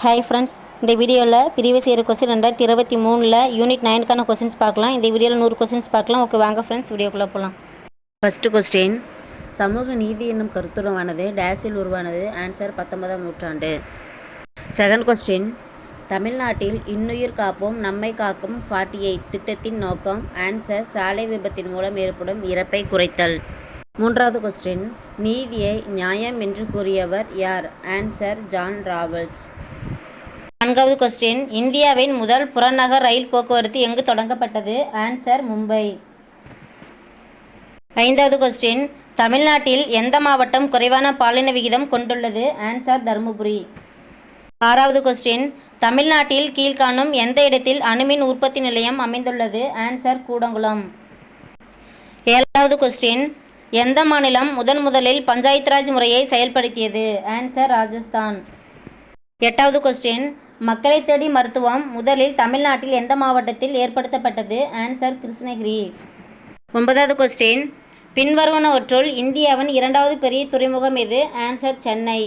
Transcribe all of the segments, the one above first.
Hi friends, இந்த வீடியோவில் previous year question 2023 unit 9க்கான கொஸ்டின்ஸ் பார்க்கலாம். இந்த வீடியோவில் 100 கொஸ்டின்ஸ் பார்க்கலாம். ஓகே, வாங்க ஃப்ரெண்ட்ஸ் வீடியோக்குள்ளே போகலாம். ஃபர்ஸ்ட் கொஸ்டின், சமூக நீதி என்னும் கருத்துருவானது டேஸில் உருவானது. ஆன்சர் 19ஆம் நூற்றாண்டு. செகண்ட் கொஸ்டின், தமிழ்நாட்டில் இன்னுயிர் காப்போம் நம்மை காக்கும் 48 திட்டத்தின் நோக்கம். ஆன்சர் சாலை விபத்தின் மூலம் ஏற்படும் இறப்பை குறைத்தல். மூன்றாவது கொஸ்டின், நீதியை நியாயம் என்று கூறியவர் யார்? Answer John Rawls. நான்காவது கொஸ்டின், இந்தியாவின் முதல் புறநகர் ரயில் போக்குவரத்து எங்கு தொடங்கப்பட்டது? ஆன்சர் மும்பை. ஐந்தாவது கொஸ்டின், தமிழ்நாட்டில் எந்த மாவட்டம் குறைவான பாலின விகிதம் கொண்டுள்ளது? ஆன்சர் தருமபுரி. ஆறாவது கொஸ்டின், தமிழ்நாட்டில் கீழ்காணும் எந்த இடத்தில் அணுமின் உற்பத்தி நிலையம் அமைந்துள்ளது? ஆன்சர் கூடங்குளம். ஏழாவது கொஸ்டின், எந்த மாநிலம் முதலில் பஞ்சாயத்து ராஜ் முறையை செயல்படுத்தியது? ஆன்சர் ராஜஸ்தான். எட்டாவது கொஸ்டின், மக்களை தேடி மருத்துவம் முதலில் தமிழ்நாட்டில் எந்த மாவட்டத்தில் ஏற்படுத்தப்பட்டது? ஆன்சர் கிருஷ்ணகிரி. ஒன்பதாவது கொஸ்டின், பின்வருவனவற்றுள் இந்தியாவின் இரண்டாவது பெரிய துறைமுகம் எது? ஆன்சர் சென்னை.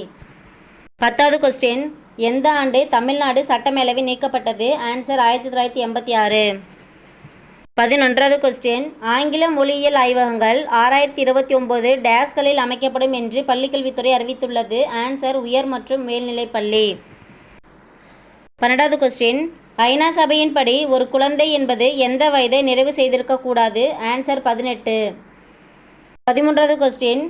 பத்தாவது கொஸ்டின், எந்த ஆண்டு தமிழ்நாடு சட்டமேலவை நீக்கப்பட்டது? ஆன்சர் 1986. 11வது கொஸ்டின், ஆங்கில மொழியியல் ஆய்வகங்கள் 2029 டேஸ்களில் அமைக்கப்படும் என்று பள்ளிக்கல்வித்துறை அறிவித்துள்ளது. ஆன்சர் உயர் மற்றும் மேல்நிலைப் பள்ளி. 12வது கொஸ்டின், ஐநா சபையின்படி ஒரு குழந்தை என்பது எந்த வயதை நிறைவு செய்திருக்கக்கூடாது? ஆன்சர் 18. 13வது கொஸ்டின்,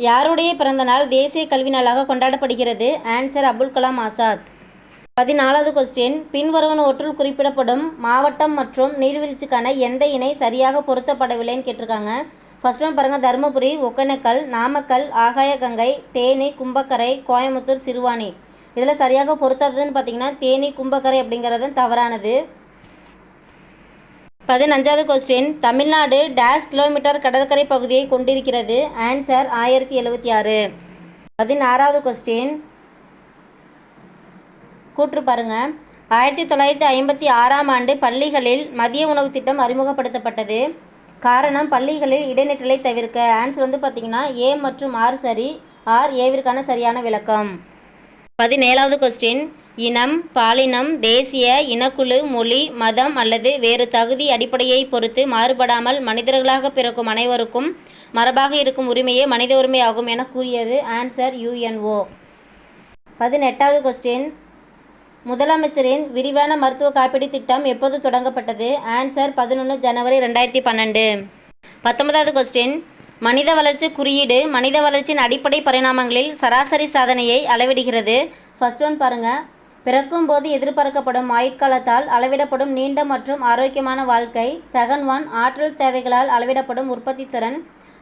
யாருடைய பிறந்தநாள் தேசிய கல்வி நாளாக கொண்டாடப்படுகிறது? ஆன்சர் அபுல் கலாம் ஆசாத். 14வது கொஸ்டின், பின்வருவனவற்றுள் குறிப்பிடப்படும் மாவட்டம் மற்றும் நீர்வீழ்ச்சிக்கான எந்த இணை சரியாக பொருத்தப்படவில்லைன்னு கேட்டிருக்காங்க. ஃபர்ஸ்ட் ஒன் பாருங்கள், தருமபுரி, ஒகேனக்கல், நாமக்கல், ஆகாயகங்கை, தேனி, கும்பக்கரை, கோயம்புத்தூர், சிறுவாணி. இதில் சரியாக பொருத்தாததுன்னு பார்த்தீங்கன்னா தேனி, கும்பக்கரை அப்படிங்கிறது தவறானது. 15வது கொஸ்டின், தமிழ்நாடு டேஷ் கிலோமீட்டர் கடற்கரை பகுதியை கொண்டிருக்கிறது? ஆன்சர் 1076. 16வது கொஸ்டின், கூற்று பாருங்க. 1956ஆம் ஆண்டு பள்ளிகளில் மதிய உணவு திட்டம் அறிமுகப்படுத்தப்பட்டது. காரணம் பள்ளிகளில் இடைநிற்றலை தவிர்க்க. ஆன்சர் பார்த்தீங்கன்னா ஏ மற்றும் ஆர் சரி. ஆர் ஏவிற்கான சரியான விளக்கம். 17வது கொஸ்டின், இனம், பாலினம், தேசிய, இனக்குழு, மொழி, மதம் அல்லது வேறு தகுதி அடிப்படையை பொறுத்து மாறுபடாமல் மனிதர்களாக பிறக்கும் அனைவருக்கும் மரபாக இருக்கும் உரிமையே மனித உரிமை ஆகும் என கூறியது? Answer UNO. 18வது கொஸ்டின், முதலமைச்சரின் விரிவான மருத்துவ காப்பீடு திட்டம் எப்போது தொடங்கப்பட்டது? ஆன்சர் 11 ஜனவரி 2012. 19வது கொஸ்டின், மனித வளர்ச்சி குறியீடு மனித வளர்ச்சியின் அடிப்படை பரிணாமங்களில் சராசரி சாதனையை அளவிடுகிறது. ஃபர்ஸ்ட் ஒன் பாருங்கள், பிறக்கும் போது எதிர்பார்க்கப்படும் ஆயுட்காலத்தால் அளவிடப்படும் நீண்ட மற்றும் ஆரோக்கியமான வாழ்க்கை. செகண்ட் ஒன், ஆற்றல் தேவைகளால் அளவிடப்படும் உற்பத்தி திறன்.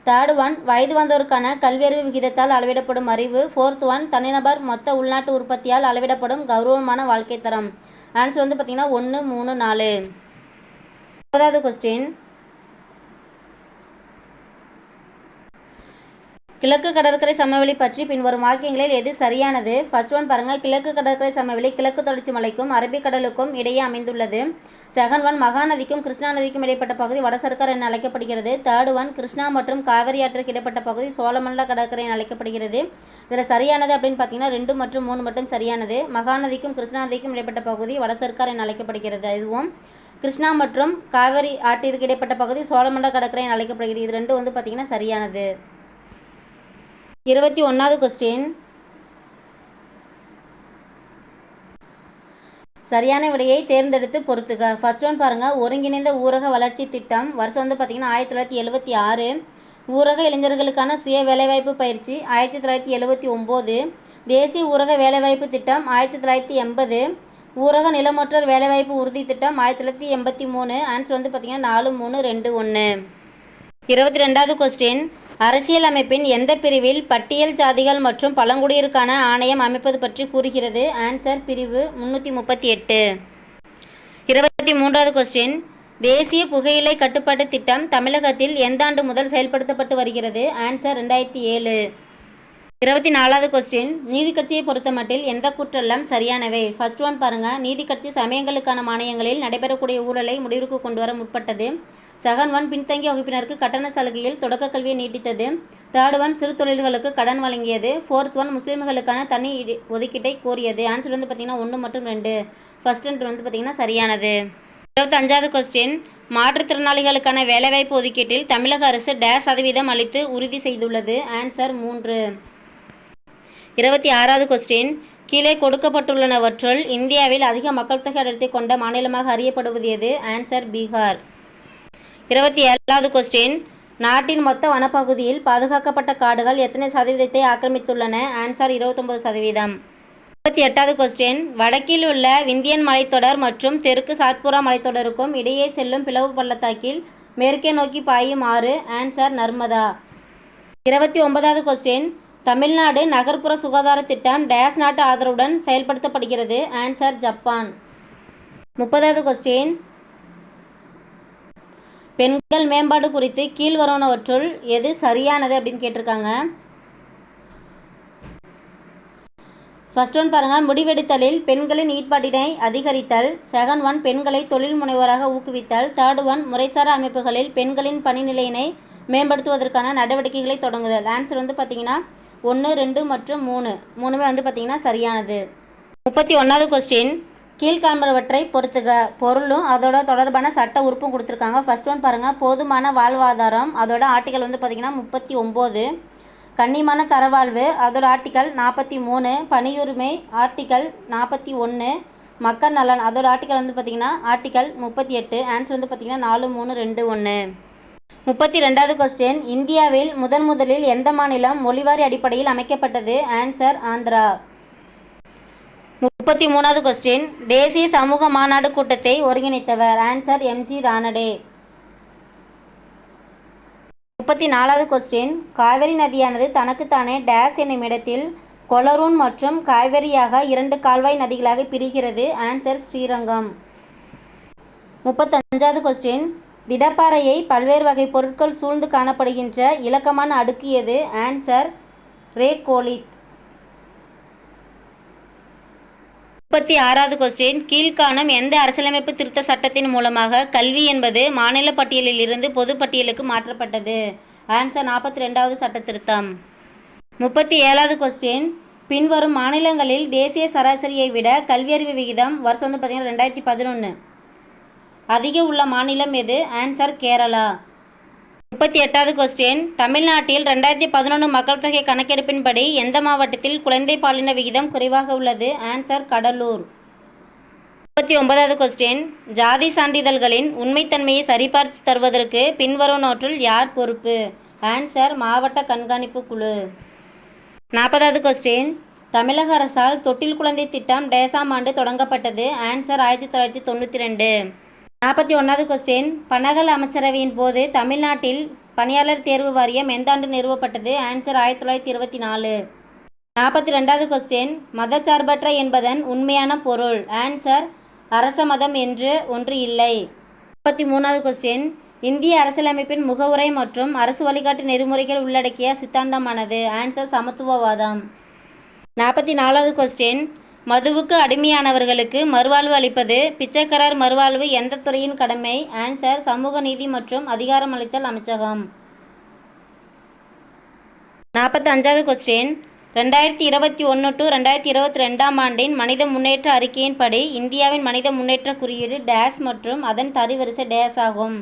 தேர்ட் ஒன், வயது வந்தோருக்கான கல்வியறிவு விகிதத்தால் அளவிடப்படும் அறிவு. ஃபோர்த் ஒன், தனிநபர் மொத்த உள்நாட்டு உற்பத்தியால் அளவிடப்படும் கௌரவமான வாழ்க்கை தரம். ஆன்சர் பார்த்தீங்கன்னா 1, 3, 4. 9வது கொஸ்டின், கிழக்கு கடற்கரை சமவெளி பற்றி பின்வரும் வாக்கியங்களில் எது சரியானது? ஃபர்ஸ்ட் ஒன் பாருங்கள், கிழக்கு கடற்கரை சமவெளி கிழக்கு தொடர்ச்சி மலைக்கும் அரபிக்கடலுக்கும் இடையே அமைந்துள்ளது. செகண்ட் ஒன், மகாநதிக்கும் கிருஷ்ணா நதிக்கும் இடைப்பட்ட பகுதி வடசர்க்கார் என அழைக்கப்படுகிறது. தேர்ட் ஒன், கிருஷ்ணா மற்றும் காவிரி ஆற்றுக்கு இடைப்பட்ட பகுதி சோழமண்டல கடற்கரை என அழைக்கப்படுகிறது. இதில் சரியானது அப்படின்னு பார்த்தீங்கன்னா 2 மற்றும் 3 மட்டும் சரியானது. மகாநதிக்கும் கிருஷ்ணா நதிக்கும் இடைப்பட்ட பகுதி வடசர்க்கார் என அழைக்கப்படுகிறது. இதுவும் கிருஷ்ணா மற்றும் காவிரி ஆற்றிற்கு இடைப்பட்ட பகுதி சோழமண்டல கடற்கரை என அழைக்கப்படுகிறது. இது ரெண்டும் பார்த்தீங்கன்னா சரியானது. 21வது கொஸ்டின், சரியான விடையை தேர்ந்தெடுத்து பொறுத்துக. ஃபர்ஸ்ட் ஒன் பாருங்கள், ஒருங்கிணைந்த ஊரக வளர்ச்சி திட்டம் வருஷம் பார்த்தீங்கன்னா 1976. ஊரக இளைஞர்களுக்கான சுய வேலைவாய்ப்பு பயிற்சி 1979. தேசிய ஊரக வேலைவாய்ப்பு திட்டம் 1980. ஊரக நிலமற்றோர் வேலைவாய்ப்பு உறுதி திட்டம் 1983. ஆன்சர் பார்த்தீங்கன்னா 4, 3, 2, 1. 22வது கொஸ்டின், அரசியல் அமைப்பின் எந்த பிரிவில் பட்டியல் ஜாதிகள் மற்றும் பழங்குடியினருக்கான ஆணையம் அமைப்பது பற்றி கூறுகிறது? ஆன்சர் பிரிவு 338. 23வது கொஸ்டின், தேசிய புகையிலை கட்டுப்பாட்டு திட்டம் தமிழகத்தில் எந்த ஆண்டு முதல் செயல்படுத்தப்பட்டு வருகிறது? ஆன்சர் 2007. 24வது கொஸ்டின், நீதி கட்சியை பொறுத்தமட்டில் எந்த கூற்றெல்லாம் சரியானவை? ஃபர்ஸ்ட் ஒன் பாருங்கள், நீதி கட்சி சமயங்களுக்கான மானியங்களில் நடைபெறக்கூடிய ஊழலை முடிவுக்கு கொண்டு வர முற்பட்டது. செகண்ட் ஒன், பின்தங்கிய வகுப்பினருக்கு கட்டண சலுகையில் தொடக்க கல்வியை நீட்டித்தது. தேர்ட் ஒன் சிறு தொழில்களுக்கு கடன் வழங்கியது. ஃபோர்த் ஒன் முஸ்லீம்களுக்கான தனி ஒதுக்கீட்டை கோரியது. ஆன்சர் வந்து பார்த்திங்கன்னா 1 மற்றும் 2. ஃபர்ஸ்ட் 2 வந்து பார்த்திங்கன்னா சரியானது. 25வது கொஸ்டின், மாற்றுத்திறனாளிகளுக்கான வேலைவாய்ப்பு ஒதுக்கீட்டில் தமிழக அரசு %% அளித்து உறுதி செய்துள்ளது. ஆன்சர் 3. 26வது கொஸ்டின், கீழே கொடுக்கப்பட்டுள்ளனவற்றுள் இந்தியாவில் அதிக மக்கள் தொகை அடர்த்தி கொண்ட மாநிலமாக அறியப்படுவது எது? ஆன்சர் பீகார். 27வது கொஸ்டின், நாட்டின் மொத்த வனப்பகுதியில் பாதுகாக்கப்பட்ட காடுகள் எத்தனை சதவீதத்தை ஆக்கிரமித்துள்ளன? ஆன்சர் 29%. 28வது கொஸ்டின், வடக்கில் உள்ள விந்தியன் மலைத்தொடர் மற்றும் தெற்கு சாத்புரா மலைத்தொடருக்கும் இடையே செல்லும் பிளவு பள்ளத்தாக்கில் மேற்கே நோக்கி பாயும் ஆறு? ஆன்சர் நர்மதா. 29வது கொஸ்டின், தமிழ்நாடு நகர்ப்புற சுகாதார திட்டம் டேஸ் நாட்டு ஆதரவுடன் செயல்படுத்தப்படுகிறது? Answer Japan. 30வது கொஸ்டின், பெண்கள் மேம்பாடு குறித்து கீழ் வருவனவற்றுள் எது சரியானது அப்படின்னு கேட்டிருக்காங்க. ஃபர்ஸ்ட் ஒன் பாருங்கள், முடிவெடுத்தலில் பெண்களின் ஈடுபாட்டினை அதிகரித்தல். செகண்ட் ஒன், பெண்களை தொழில் முனைவோராக ஊக்குவித்தல். தேர்ட் ஒன், முறைசாரா அமைப்புகளில் பெண்களின் பணிநிலையினை மேம்படுத்துவதற்கான நடவடிக்கைகளை தொடங்குதல். ஆன்சர் வந்து பார்த்திங்கன்னா 1, 2 மற்றும் 3 மூணுமே வந்து பார்த்திங்கன்னா சரியானது. 31வது கொஸ்டின், கீழ்காண்பவற்றை பொறுத்துக. பொருளும் அதோட தொடர்பான சட்ட உறுப்பும் கொடுத்துருக்காங்க. ஃபர்ஸ்ட் ஒன் பாருங்கள், போதுமான வாழ்வாதாரம். அதோட ஆர்டிக்கல் வந்து பார்த்திங்கன்னா 39. கண்ணியமான தரவாழ்வு அதோட ஆர்டிக்கல் 43. பணியுரிமை ஆர்டிக்கல் 41. மக்கள் நலன் அதோட ஆர்டிக்கல் வந்து பார்த்திங்கன்னா ஆர்டிக்கல் 38. ஆன்சர் வந்து பார்த்திங்கன்னா 4, 3, 2, 1. 32வது கொஸ்டின், இந்தியாவில் முதலில் எந்த மாநிலம் மொழிவாரி அடிப்படையில் அமைக்கப்பட்டது? ஆன்சர் ஆந்திரா. 33வது கொஸ்டின், தேசிய சமூக மாநாடு கூட்டத்தை ஒருங்கிணைத்தவர்? ஆன்சர் எம்.ஜி. ரானடே. 34வது கொஸ்டின், காவிரி நதியானது தனக்குத்தானே டேஸ் என்னும் இடத்தில் கொலரூன் மற்றும் காவேரியாக 2 கால்வாய் நதிகளாக பிரிகிறது? ஆன்சர் ஸ்ரீரங்கம். 35வது கொஸ்டின், திடப்பாறையை பல்வேறு வகை பொருட்கள் சூழ்ந்து காணப்படுகின்ற இலக்கமான அடுக்கு எது? ஆன்சர் ரேகோலித். 36வது கொஸ்டின், கீழ்காணும் எந்த அரசியலமைப்பு திருத்த சட்டத்தின் மூலமாக கல்வி என்பது மாநில பட்டியலில் இருந்து பொது பட்டியலுக்கு மாற்றப்பட்டது? ஆன்சர் 42வது சட்ட திருத்தம். 37வது கொஸ்டின், பின்வரும் மாநிலங்களில் தேசிய சராசரியை விட கல்வியறிவு விகிதம் வருஷம் வந்து பார்த்திங்கன்னா 2011 அதிக உள்ள மாநிலம் எது? ஆன்சர் கேரளா. 38வது கொஸ்டின், தமிழ்நாட்டில் 2011 மக்கள் தொகை கணக்கெடுப்பின்படி எந்த மாவட்டத்தில் குழந்தை பாலின விகிதம் குறைவாக உள்ளது? ஆன்சர் கடலூர். 39வது கொஸ்டின், ஜாதி சான்றிதழ்களின் உண்மைத்தன்மையை சரிபார்த்து தருவதற்கு பின்வருவனவற்றுள் யார் பொறுப்பு? ஆன்சர் மாவட்ட கண்காணிப்பு குழு. 40வது கொஸ்டின், தமிழக அரசால் தொட்டில் குழந்தை திட்டம் டேசாம் ஆண்டு தொடங்கப்பட்டது? ஆன்சர் 1992. 41வது கொஸ்டின், பனகல் அமைச்சரவையின் போது தமிழ்நாட்டில் பணியாளர் தேர்வு வாரியம் எந்த ஆண்டு நிறுவப்பட்டது? ஆன்சர் 1924. 42வது கொஸ்டின், மதச்சார்பற்ற என்பதன் உண்மையான பொருள்? ஆன்சர் அரச மதம் என்று ஒன்று இல்லை. 43வது கொஸ்டின், இந்திய அரசியலமைப்பின் முகவுரை மற்றும் அரசு வழிகாட்டு நெறிமுறைகள் உள்ளடக்கிய சித்தாந்தமானது? ஆன்சர் சமத்துவவாதம். 44வது கொஸ்டின், மதுவுக்கு அடிமையானவர்களுக்கு மறுவாழ்வு அளிப்பது பிச்சைக்காரர் மறுவாழ்வு எந்த துறையின் கடமை? ஆன்சர் சமூக நீதி மற்றும் அதிகாரமளித்தல் அமைச்சகம். 45வது கொஸ்டின், 2021 to 2022 ஆண்டின் மனித முன்னேற்ற அறிக்கையின்படி இந்தியாவின் மனித முன்னேற்ற குறியீடு டேஸ் மற்றும் அதன் தரவரிசை டேஸ் ஆகும்?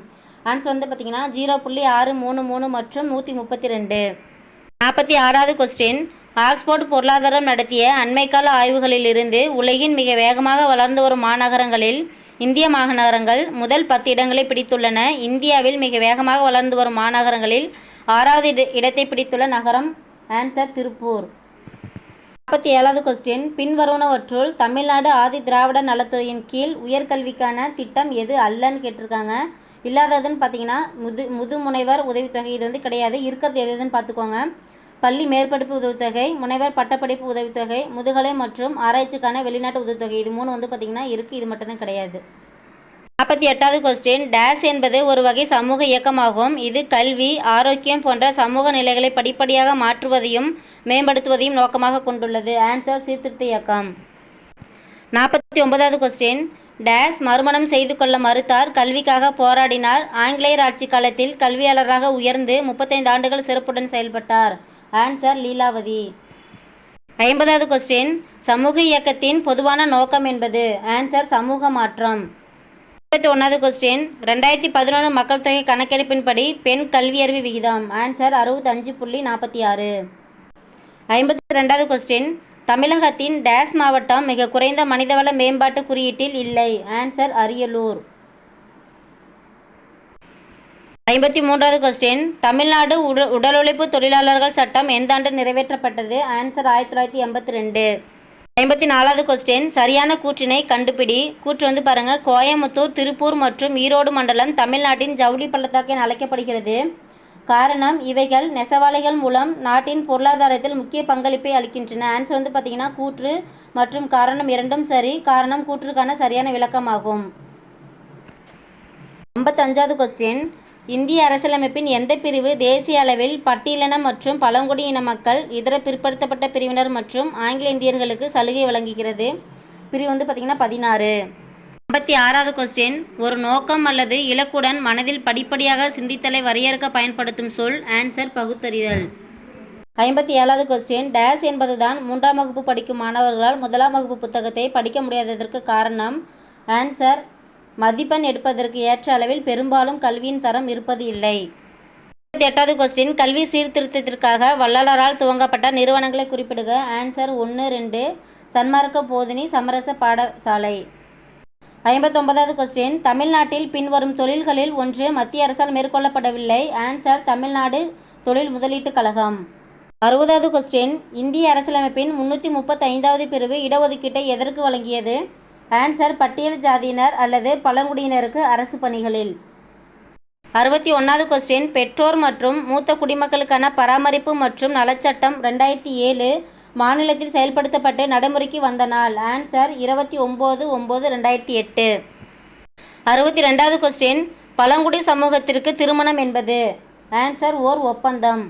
ஆன்சர் வந்து பார்த்திங்கன்னா 0.633 மற்றும் 132. 46வது கொஸ்டின், ஆக்ஸ்போர்ட் பொருளாதாரம் நடத்திய அண்மைக்கால ஆய்வுகளிலிருந்து உலகின் மிக வேகமாக வளர்ந்து வரும் மாநகரங்களில் இந்திய மாநகரங்கள் முதல் 10 இடங்களை பிடித்துள்ளன. இந்தியாவில் மிக வேகமாக வளர்ந்து வரும் மாநகரங்களில் 6வது இடத்தை பிடித்துள்ள நகரம்? ஆன்சர் திருப்பூர். 47வது கொஸ்டின், பின்வருவனவற்றுள் தமிழ்நாடு ஆதி திராவிட நலத்துறையின் கீழ் உயர்கல்விக்கான திட்டம் எது அல்லன்னு கேட்டிருக்காங்க. இல்லாததுன்னு பார்த்தீங்கன்னா முதுமுனைவர் உதவித்தொகை இது வந்து கிடையாது. இருக்கிறது எதுன்னு பார்த்துக்கோங்க. பள்ளி மேற்படிப்பு உதவித்தொகை, முனைவர் பட்டப்படிப்பு உதவித்தொகை, முதுகலை மற்றும் ஆராய்ச்சிக்கான வெளிநாட்டு உதவித்தொகை இது 3 வந்து பார்த்திங்கன்னா இருக்குது. இது மட்டும்தான் கிடையாது. 48வது கொஸ்டின், டேஸ் என்பது ஒரு வகை சமூக இயக்கமாகும். இது கல்வி, ஆரோக்கியம் போன்ற சமூக நிலைகளை படிப்படியாக மாற்றுவதையும் மேம்படுத்துவதையும் நோக்கமாக கொண்டுள்ளது. ஆன்சர் சீர்திருத்த இயக்கம். 49வது கொஸ்டின், டேஸ் மறுமணம் செய்து கொள்ள மறுத்தார், கல்விக்காக போராடினார், ஆங்கிலேயர் ஆட்சி காலத்தில் கல்வியாளராக உயர்ந்து 35 ஆண்டுகள் சிறப்புடன் செயல்பட்டார். ஆன்சர் லீலாவதி. 50வது கொஸ்டின், சமூக இயக்கத்தின் பொதுவான நோக்கம் என்பது? ஆன்சர் சமூக மாற்றம். 51வது கொஸ்டின், 2011 மக்கள் தொகை கணக்கெடுப்பின்படி பெண் கல்வியறிவு விகிதம்? ஆன்சர் 65.46. 52வது கொஸ்டின், தமிழகத்தின் டேஸ் மாவட்டம் மிக குறைந்த மனிதவள மேம்பாட்டு குறியீட்டில் இல்லை? ஆன்சர் அரியலூர். 53வது கொஸ்டின், தமிழ்நாடு உடல் உழைப்பு தொழிலாளர்கள் சட்டம் எந்த ஆண்டு நிறைவேற்றப்பட்டது? ஆன்சர் 1982. 54வது கொஸ்டின், சரியான கூற்றினை கண்டுபிடி. கூற்று பாருங்க, கோயமுத்தூர், திருப்பூர் மற்றும் ஈரோடு மண்டலம் தமிழ்நாட்டின் ஜவுளி பள்ளத்தாக்கு என அழைக்கப்படுகிறது. காரணம், இவைகள் நெசவாலைகள் மூலம் நாட்டின் பொருளாதாரத்தில் முக்கிய பங்களிப்பை அளிக்கின்றன. ஆன்சர் பார்த்தீங்கன்னா கூற்று மற்றும் காரணம் இரண்டும் சரி. காரணம் கூற்றுக்கான சரியான விளக்கமாகும். 55வது கொஸ்டின், இந்திய அரசியலமைப்பின் எந்த பிரிவு தேசிய அளவில் பட்டியலின மற்றும் பழங்குடியின மக்கள், இதர பிற்படுத்தப்பட்ட பிரிவினர் மற்றும் ஆங்கில இந்தியர்களுக்கு சலுகை வழங்குகிறது? பிரிவு பார்த்தீங்கன்னா 16. 56வது கொஸ்டின், ஒரு நோக்கம் அல்லது இலக்குடன் மனதில் படிப்படியாக சிந்தித்தலை வரையறுக்க பயன்படுத்தும் சொல்? ஆன்சர் பகுத்தறிதல். 57வது கொஸ்டின், டேஸ் என்பதுதான் 3ஆம் வகுப்பு படிக்கும் மாணவர்களால் 1ஆம் வகுப்பு புத்தகத்தை படிக்க முடியாததற்கு காரணம்? ஆன்சர் மதிப்பெண் எடுப்பதற்கு ஏற்ற அளவில் பெரும்பாலும் கல்வியின் தரம் இருப்பது இல்லை. 58வது கொஸ்டின், கல்வி சீர்திருத்தத்திற்காக வள்ளலாரால் துவங்கப்பட்ட நிறுவனங்களை குறிப்பிடுக? ஆன்சர் 1, 2 சன்மார்க்க போதினி சமரச பாடசாலை. 59வது கொஸ்டின், தமிழ்நாட்டில் பின்வரும் தொழில்களில் ஒன்று மத்திய அரசால் மேற்கொள்ளப்படவில்லை? ஆன்சர் தமிழ்நாடு தொழில் முதலீட்டு கழகம். 60வது கொஸ்டின், இந்திய அரசியலமைப்பின் 335வது பிரிவு இடஒதுக்கீட்டை எதற்கு வழங்கியது? ஆன்சர் பட்டியல் ஜாதியினர் அல்லது பழங்குடியினருக்கு அரசு பணிகளில். 61வது கொஸ்டின், பெற்றோர் மற்றும் மூத்த குடிமக்களுக்கான பராமரிப்பு மற்றும் நலச்சட்டம் 2007 மாநிலத்தில் செயல்படுத்தப்பட்டு நடைமுறைக்கு வந்த நாள்? ஆன்சர் 29/9/2008. 62வது கொஸ்டின், பழங்குடி சமூகத்திற்கு திருமணம் என்பது? ஆன்சர் ஓர் ஒப்பந்தம்.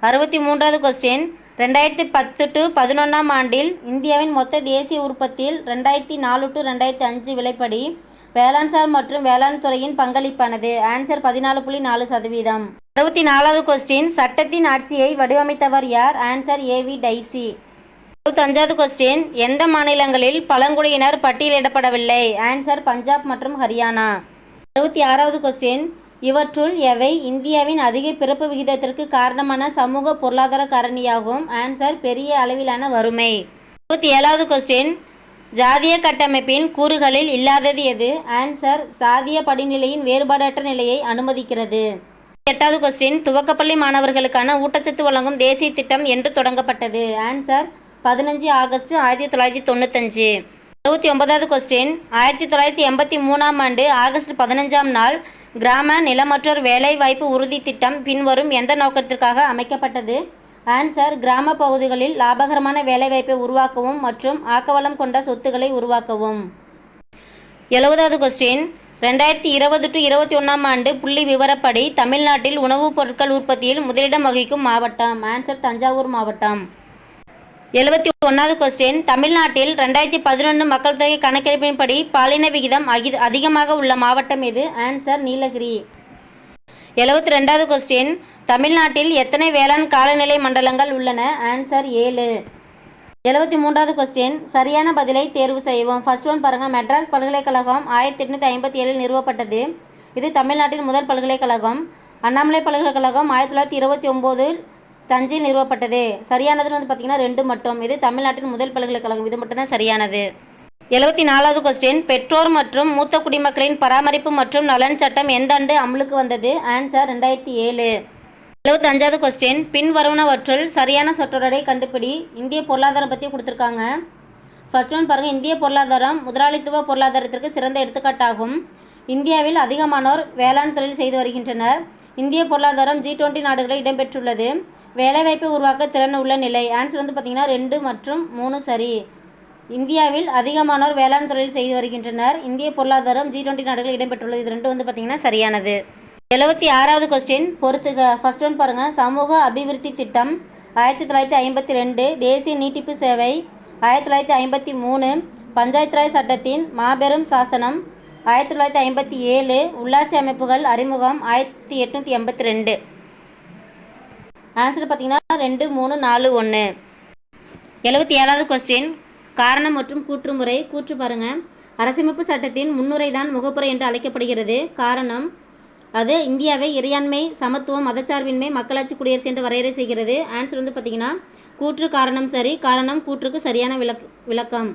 63வது கொஸ்டின், 2010-11 ஆண்டில் இந்தியாவின் மொத்த தேசிய உற்பத்தியில் 2004-2005 விலைப்படி வேளாண்சார் மற்றும் வேளாண் துறையின் பங்களிப்பானது? ஆன்சர் 14.4%. 64வது கொஸ்டின், சட்டத்தின் ஆட்சியை வடிவமைத்தவர் யார்? Answer AV dicey. 65வது கொஸ்டின், எந்த மாநிலங்களில் பழங்குடியினர் பட்டியலிடப்படவில்லை? ஆன்சர் பஞ்சாப் மற்றும் ஹரியானா. 66வது கொஸ்டின், இவற்றுள் எவை இந்தியாவின் அதிக பிறப்பு விகிதத்திற்கு காரணமான சமூக பொருளாதார காரணியாகும்? ஆன்சர் பெரிய அளவிலான வறுமை. 67வது கொஸ்டின், ஜாதிய கட்டமைப்பின் கூறுகளில் இல்லாதது எது? ஆன்சர் சாதிய படிநிலையின் வேறுபாடற்ற நிலையை அனுமதிக்கிறது. 8வது கொஸ்டின், துவக்கப்பள்ளி மாணவர்களுக்கான ஊட்டச்சத்து வழங்கும் தேசிய திட்டம் என்று தொடங்கப்பட்டது? Answer 15 August 1995. 69வது கொஸ்டின், 1983 ஆண்டு ஆகஸ்ட் 15 நாள் கிராம நிலமற்றோர் வேலை வாய்ப்பு உறுதி திட்டம் பின்வரும் எந்த நோக்கத்திற்காக அமைக்கப்பட்டது? ஆன்சர் கிராம பகுதிகளில் லாபகரமான வேலைவாய்ப்பை உருவாக்கவும் மற்றும் ஆக்கவளம் கொண்ட சொத்துக்களை உருவாக்கவும். 70வது கொஸ்டின், 2020-21 ஆண்டு புள்ளி விவரப்படி தமிழ்நாட்டில் உணவுப் பொருட்கள் உற்பத்தியில் முதலிடம் வகிக்கும் மாவட்டம்? ஆன்சர் தஞ்சாவூர் மாவட்டம். 71வது கொஸ்டின், தமிழ்நாட்டில் 2011 மக்கள் தொகை கணக்கெடுப்பின்படி பாலின விகிதம் அதிகமாக உள்ள மாவட்டம் எது? ஆன்சர் நீலகிரி. 72வது கொஸ்டின், தமிழ்நாட்டில் எத்தனை வேளாண் காலநிலை மண்டலங்கள் உள்ளன? ஆன்சர் 7. 73வது கொஸ்டின், சரியான பதிலை தேர்வு செய்யவும். ஃபர்ஸ்ட் ஒன் பாருங்க, மெட்ராஸ் பல்கலைக்கழகம் 1857 நிறுவப்பட்டது. இது தமிழ்நாட்டின் முதல் பல்கலைக்கழகம். அண்ணாமலை பல்கலைக்கழகம் 1929 தஞ்சையில் நிறுவப்பட்டது. சரியானதுன்னு பார்த்தீங்கன்னா 2 மட்டும். இது தமிழ்நாட்டின் முதல் பல்கலைக்கழகம். இது மட்டும் தான் சரியானது. 74வது கொஸ்டின், பெற்றோர் மற்றும் மூத்த குடிமக்களின் பராமரிப்பு மற்றும் நலன் சட்டம் எந்த ஆண்டு அமலுக்கு வந்தது? ஆன்சர் 2007. 75வது கொஸ்டின், பின்வருவனவற்றுள் சரியான சொற்றொடரை கண்டுபிடி. இந்திய பொருளாதாரம் பற்றி கொடுத்துருக்காங்க. ஃபர்ஸ்ட் ஒன் பாருங்கள், இந்திய பொருளாதாரம் முதலாளித்துவ பொருளாதாரத்திற்கு சிறந்த எடுத்துக்காட்டாகும். இந்தியாவில் அதிகமானோர் வேளாண் தொழில் செய்து வருகின்றனர். இந்திய பொருளாதாரம் G20 நாடுகளில் இடம்பெற்றுள்ளது. வேலைவாய்ப்பை உருவாக்க திறன் உள்ள நிலை. ஆன்சர் பார்த்தீங்கன்னா 2 மற்றும் 3 சரி. இந்தியாவில் அதிகமானோர் வேளாண் தொழில் செய்து வருகின்றனர். இந்திய பொருளாதாரம் G20 நாடுகளில் இடம்பெற்றுள்ளது. இது 2 பார்த்தீங்கன்னா சரியானது. 76வது கொஸ்டின் பொறுத்துக. ஃபர்ஸ்ட் ஒன் பாருங்கள், சமூக அபிவிருத்தி திட்டம் 1952, தேசிய நீட்டிப்பு சேவை 1953, பஞ்சாயத்து ராஜ் சட்டத்தின் மாபெரும் சாசனம் 1957. உள்ளாட்சி அமைப்புகள் அறிமுகம் 1882. ஆன்சர் பார்த்தீங்கன்னா 2, 3, 4, 1. 77வது கொஸ்டின் காரணம் மற்றும் கூற்றுமுறை. கூற்று பாருங்க. அரசமைப்பு சட்டத்தின் முன்னுரை தான் முகப்புரை என்று அழைக்கப்படுகிறது. காரணம், அது இந்தியாவை இறையாண்மை, சமத்துவம், மதச்சார்பின்மை, மக்களாட்சி குடியரசு என்று வரையறை செய்கிறது. ஆன்சர் வந்து பார்த்தீங்கன்னா கூற்று காரணம் சரி. காரணம் கூற்றுக்கு சரியான விளக்கம்.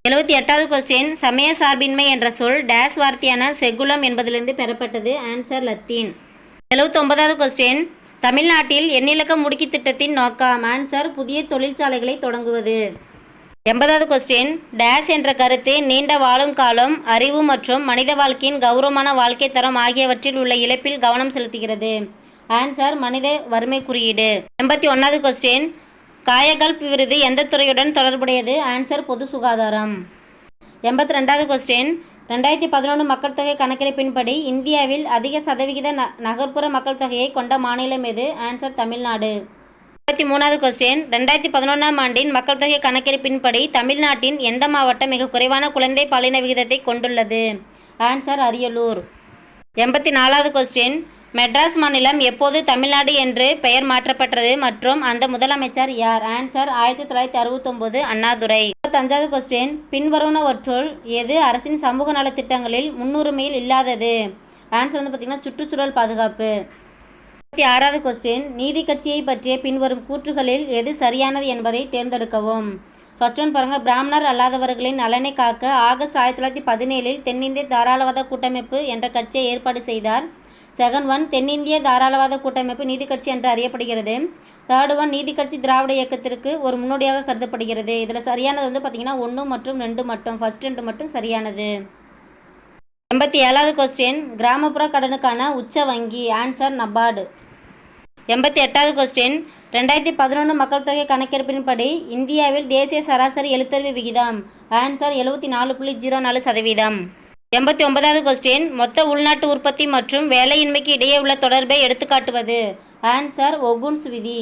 78வது கொஸ்டின் சமய சார்பின்மை என்ற சொல் டேஸ் வார்த்தையான செகுலம் என்பதிலிருந்து பெறப்பட்டது. Answer Latin. 79வது கொஸ்டின் தமிழ்நாட்டில் எண்ணிலக்க முடுக்கி திட்டத்தின் நோக்கம். ஆன்சர் புதிய தொழிற்சாலைகளை தொடங்குவது. 80வது கொஸ்டின் டேஸ் என்ற கருத்து நீண்ட வாழும் காலம், அறிவு மற்றும் மனித வாழ்க்கையின் கௌரவமான வாழ்க்கை தரம் ஆகியவற்றில் உள்ள இழப்பில் கவனம் செலுத்துகிறது. ஆன்சர் மனித வறுமை குறியீடு. 81வது கொஸ்டின் காயகல்ப் விருது எந்த துறையுடன் தொடர்புடையது. ஆன்சர் பொது சுகாதாரம். 82வது கொஸ்டின் 2011 மக்கள் தொகை கணக்கெடுப்பின்படி இந்தியாவில் அதிக சதவிகித நகர்ப்புற மக்கள் தொகையை கொண்ட மாநிலம் எது. ஆன்சர் தமிழ்நாடு. 83வது கொஸ்டின் 2011ஆம் ஆண்டின் மக்கள் தொகை கணக்கெடுப்பின்படி தமிழ்நாட்டின் எந்த மாவட்டம் மிக குறைவான குழந்தை பாலின விகிதத்தை கொண்டுள்ளது. ஆன்சர் அரியலூர். 84வது கொஸ்டின் மெட்ராஸ் மாநிலம் எப்போது தமிழ்நாடு என்று பெயர் மாற்றப்பட்டது மற்றும் அந்த முதலமைச்சர் யார். ஆன்சர் 1969 அண்ணாதுரை. 85வது கொஸ்டின் பின்வருவனவற்றுள் எது அரசின் சமூக நலத்திட்டங்களில் முன்னுரிமையில் இல்லாதது. ஆன்சர் வந்து பார்த்திங்கன்னா சுற்றுச்சூழல் பாதுகாப்பு. 86வது கொஸ்டின் நீதி கட்சியை பற்றிய பின்வரும் கூற்றுகளில் எது சரியானது என்பதை தேர்ந்தெடுக்கவும். ஃபர்ஸ்ட் ஒன் பாருங்கள். பிராமணர் அல்லாதவர்களின் நலனை காக்க ஆகஸ்ட் 1917 தென்னிந்திய தாராளவாத கூட்டமைப்பு என்ற கட்சியை ஏற்பாடு செய்தார். செகண்ட் ஒன் தென்னிந்திய தாராளவாத கூட்டமைப்பு நீதி கட்சி என்று அறியப்படுகிறது. தேர்ட் ஒன் நீதி கட்சி திராவிட இயக்கத்திற்கு ஒரு முன்னோடியாக கருதப்படுகிறது. இதில் சரியானது வந்து பார்த்திங்கன்னா 1 மற்றும் 2 மட்டும். ஃபர்ஸ்ட் 2 மட்டும் சரியானது. 87வது கொஸ்டின் கிராமப்புற கடனுக்கான உச்ச வங்கி. ஆன்சர் நபார்டு. 88வது கொஸ்டின் 2011 மக்கள் தொகை கணக்கெடுப்பின்படி இந்தியாவில் தேசிய சராசரி எழுத்தறிவு விகிதம். ஆன்சர் 74.04%. 89வது கொஸ்டின் மொத்த உள்நாட்டு உற்பத்தி மற்றும் வேலையின்மைக்கு இடையே உள்ள தொடர்பை எடுத்துக்காட்டுவது. ஆன்சர் ஒகுன்ஸ் விதி.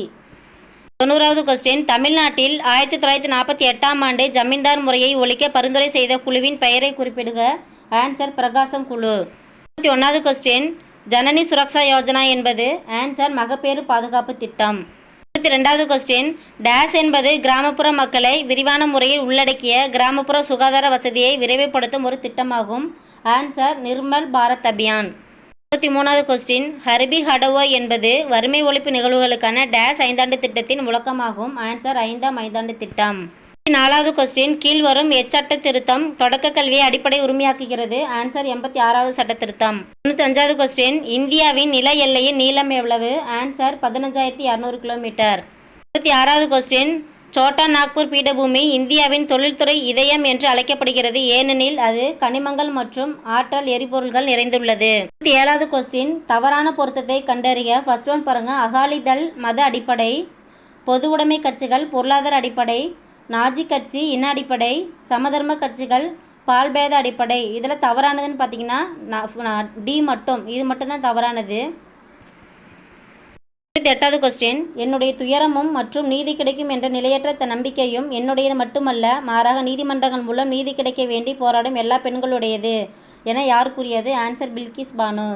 90வது கொஸ்டின் தமிழ்நாட்டில் 1948ஆம் ஆண்டு ஜமீன்தார் முறையை ஒழிக்க பரிந்துரை செய்த குழுவின் பெயரை குறிப்பிடுக. ஆன்சர் பிரகாசம் குழு. 91வது கொஸ்டின் ஜனனி சுரக்ஷா யோஜனா என்பது. ஆன்சர் மகப்பேறு பாதுகாப்பு திட்டம். 92வது கொஸ்டின் டேஸ் என்பது கிராமப்புற மக்களை விரிவான முறையில் உள்ளடக்கிய கிராமப்புற சுகாதார வசதியை விரைவுபடுத்தும் ஒரு திட்டமாகும். ஆன்சர் நிர்மல் பாரத் அபியான். 93வது கொஸ்டின் ஹர்பி ஹடவோ என்பது வறுமை ஒழிப்பு நிகழ்வுகளுக்கான டேஸ் ஐந்தாண்டு திட்டத்தின் முழக்கமாகும். ஆன்சர் 5ஆம் ஐந்தாண்டு திட்டம். 4வது கொஸ்டின் கீழ்வரும் எச்சட்ட திருத்தம் தொடக்க கல்வியை அடிப்படை உரிமையாக்குகிறது. ஆன்சர் 86வது சட்ட திருத்தம். 95வது கொஸ்டின் இந்தியாவின் நில எல்லையின் நீளம் எவ்வளவு. Answer 15,200 kilometre. 26வது கொஸ்டின் சோட்டா நாக்பூர் பீடபூமி இந்தியாவின் தொழில்துறை இதயம் என்று அழைக்கப்படுகிறது. ஏனெனில் அது கனிமங்கள் மற்றும் ஆற்றல் எரிபொருள்கள் நிறைந்துள்ளது. 27வது கொஸ்டின் தவறான பொருத்தத்தை கண்டறிய. ஃபர்ஸ்ட் ஒன் பாருங்க. அகாலிதள் மத அடிப்படை, பொது உடைமை கட்சிகள் பொருளாதார அடிப்படை, நாஜி கட்சி இன அடிப்படை, சமதர்ம கட்சிகள் பால்பேத அடிப்படை. இதில் தவறானதுன்னு பார்த்தீங்கன்னா டி மட்டும். இது மட்டும்தான் தவறானது. 28வது கொஸ்டின் என்னுடைய துயரமும் மற்றும் நீதி கிடைக்கும் என்ற நிலையற்ற நம்பிக்கையும் என்னுடையது மட்டுமல்ல, மாறாக நீதிமன்றங்கள் மூலம் நீதி கிடைக்க வேண்டி போராடும் எல்லா பெண்களுடையது என யார் கூறியது. ஆன்சர் பில்கிஸ் பானு.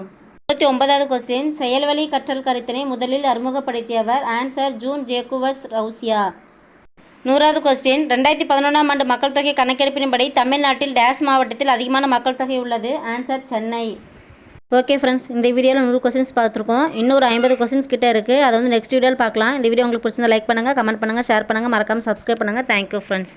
29வது கொஸ்டின் செயல்வழி கற்றல் கருத்தினை முதலில் அறிமுகப்படுத்தியவர். Answer Jean Jacques Rousseau. 100வது கொஸ்டின் 2011ஆம் ஆண்டு மக்கள் தொகை கணக்கெடுப்பின்படி தமிழ்நாட்டில் டேஸ் மாவட்டத்தில் அதிகமான மக்கள் தொகை உள்ளது. ஆன்சர் சென்னை. ஓகே ஃப்ரெண்ட்ஸ், இந்த வீடியோவில் 100 கொஸ்டின்ஸ் பார்த்துருக்கோம். இன்னொரு 50 கொஸ்டின்ஸ் கிட்டே இருக்குது. அதை வந்து நெக்ஸ்ட் வீடியோவில் பார்க்கலாம். இந்த வீடியோ உங்களுக்கு பிடிச்சிருந்தா லைக் பண்ணுங்கள், கமெண்ட் பண்ணுங்கள், ஷேர் பண்ணுங்கள், மறக்காமல் சப்ஸ்கிரைப் பண்ணுங்கள். Thank you friends.